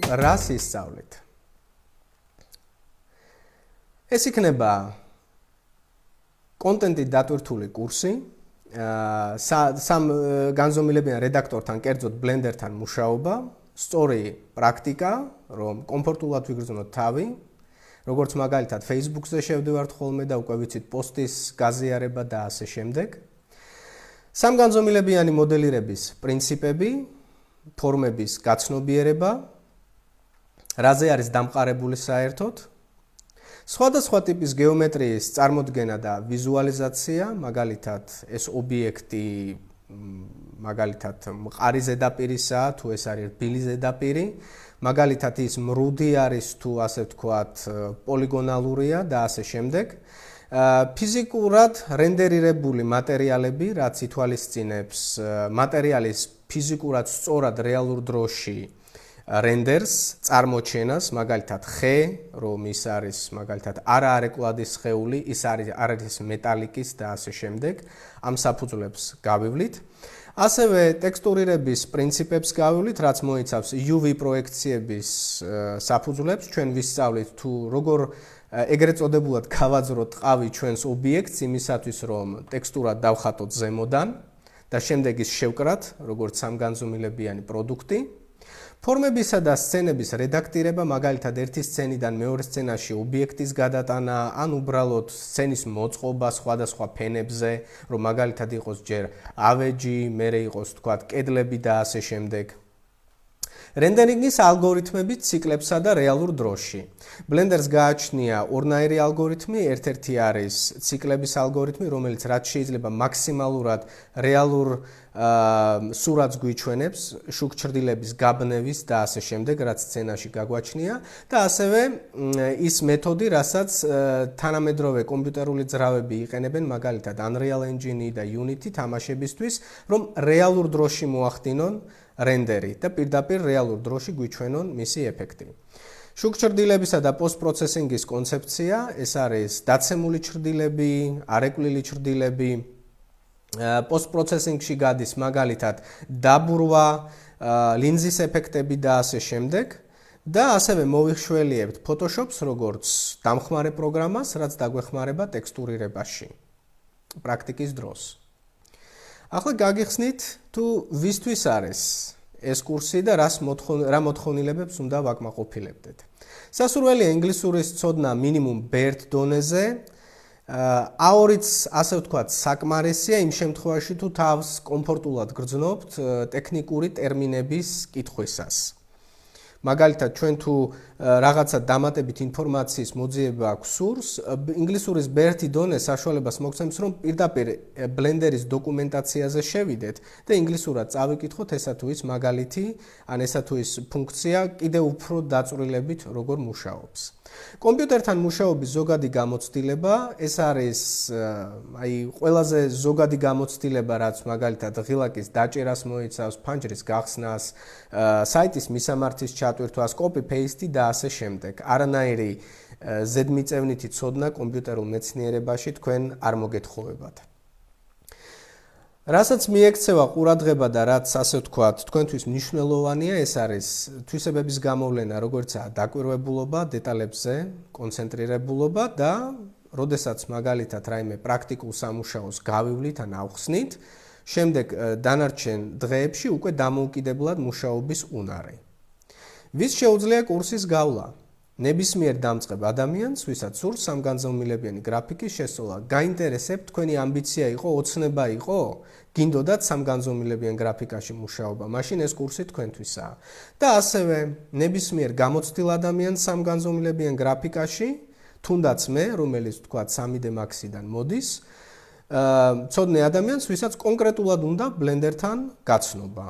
რას ისწავლით? ეს იქნება კონტენტით დატვირთული კურსი, სამგანზომილებიან რედაქტორთან, კერძოდ ბლენდერთან მუშაობა, სწორი პრაქტიკა, რომ კომფორტულად ვიგრძნოთ თავი, როგორც მაგალითად Facebook-ზე შევდივართ ხოლმე და უკვე ვიცით პოსტის გაზიარება და ასე შემდეგ. სამგანზომილებიანი მოდელირების პრინციპები, ფორმების გაცნობიერება, რაზე არის დამყარებული საერთოდ, სხვადასხვა ტიპის გეომეტრიის წარმოდგენა და ვიზუალიზაცია, მაგალითად ეს ობიექტი მაგალითად მყარი ზედაპირისაა, თუ ეს არის რბილი ზედაპირი, მაგალითად ის მრუდი არის თუ ასე ვთქვათ პოლიგონალურია და ასე შემდეგ. ფიზიკურად რენდერირებული მატერიალები, რაც ითვალისწინებს მატერიალის ფიზიკურად სწორად რეალურ დროში რენდერს, წარმოჩენას, მაგალითად ხე, რომ ის არის მაგალითად არა არეკლადის სხეული, ის არის მეტალიკის და ასე შემდეგ, ამ საფუძვლებს გავივლით. ასევე ტექსტურირების პრინციპებს გავივლით, რაც მოიცავს UV პროექციების საფუძვლებს, ჩვენ ვისწავლით თუ როგორ ეგრეთ წოდებულად გავაძროთ ტყავი ჩვენს ობიექტს იმისათვის, რომ ტექსტურად დავხატოთ ზემოდან და შემდეგ ის შევკრათ, როგორც სამგანზომილებიანი პროდუქტი. ფორმებისა და სცენების რედაქტირება, მაგალითად ერთი სცენიდან მეორე სცენაში ობიექტის გადატანა, ან უბრალოდ სცენის მოწყობა სხვადასხვა ფენებზე, რომ მაგალითად იყოს ჯერ ავეჯი, მერე იყოს თქვათ კედლები და ასე შემდეგ. რენდერინგის ალგორითმები ციკლებსა და რეალურ დროში. ბლენდერს გააჩნია ორნაირი ალგორითმი, ერთ-ერთი არის ციკლების ალგორითმი, რომელიც რაც შეიძლება მაქსიმალურად რეალურ სურათს გვიჩვენებს, შუქჩრდილების გაბნევის და ასე შემდეგ, რაც სცენაში გაგვაჩნია და ასევე ის მეთოდი, რასაც თანამედროვე კომპიუტერული ძრავები იყენებენ, მაგალითად Unreal Engine და Unity თამაშებისთვის, რომ რეალურ დროში მოახდინონ რენდერი და პირდაპირ რეალურ დროში გვიჩვენონ მისი ეფექტი. შუქჩრდილებისა და პოსტ-პროცესინგის კონცეფცია, ეს არის დაცემული ჩრდილები, არეკლილი ჩრდილები, პოსტ-პროცესინგში გადის მაგალითად დაბურვა, ლინზის ეფექტები და ასე შემდეგ და ასევე მოვიხშველიებთ Photoshop-ს როგორც დამხმარე პროგრამას, რაც დაგვეხმარება ტექსტურირებაში პრაქტიკის დროს. ახლა გაგიხსნით თუ ვისთვის არის ეს კურსი და რა მოთხოვნილებებს უნდა ვაკმაყოფილებდეთ. სასურველია ინგლისურის ცოდნა მინიმუმ B1 დონეზე, A2-ც ასე ვთქვათ საკმარისია იმ შემთხვევაში თუ თავს კომფორტულად გრძნობთ ტექნიკური ტერმინების კითხვისას. მაგალითად ჩვენ თუ რაღაცა დამატებით ინფორმაციის მოძიება გვსურს, ინგლისურის B1 დონე საშუალებას მოგცემს, რომ პირდაპირ ბლენდერის დოკუმენტაციაზე შევიდეთ და ინგლისურად წავიკითხოთ ესა თუ ის მაგალითი, ან ესა თუ ის ფუნქცია კიდევ უფრო დაწვრილებით როგორ მუშაობს. კომპიუტერთან მუშაობის ზოგადი გამოცდილება, ეს არის ყველაზე ზოგადი გამოცდილება, რაც მაგალითად ღილაკის დაჭერას მოიცავს, ფანჯრის გახსნას, საიტის მისამართის ჩატვირთვას, copy-paste და ასე შემდეგ. არანაირი ზედმიწევნითი ცოდნა კომპიუტერულ მეცნიერებაში თქვენ არ მოგეთხოვებათ. რასაც მიექცევა ყურადღება და რაც ასე ვთქვათ, თქვენთვის მნიშვნელოვანია, ეს არის თვისებების გამოვლენა, როგორიცაა დაკვირვებულობა, დეტალებზე კონცენტრირებულობა და როდესაც მაგალითად რაიმე პრაქტიკულ სამუშაოს გავივლით ან ავხსნით, შემდეგ დანარჩენ დღეებში უკვე დამოუკიდებლად მუშაობის უნარი. ვის შეუძლია კურსის გავლა? ნებისმიერ დამწყებ ადამიანს, ვისაც სურს სამგანზომილებიანი გრაფიკის შესწავლა, გაინტერესებთ, თქვენი ამბიცია იყო, ოცნება იყო, გინდოდათ სამგანზომილებიან გრაფიკაში მუშაობა, მაშინ ეს კურსი თქვენთვისაა. და ასევე ნებისმიერ გამოცდილ ადამიანს სამგანზომილებიან გრაფიკაში, თუნდაც მე, რომელიც ვთქვათ 3D Max-დან მოდის, ცოდნე ადამიანს, ვისაც კონკრეტულად უნდა ბლენდერთან გაცნობა.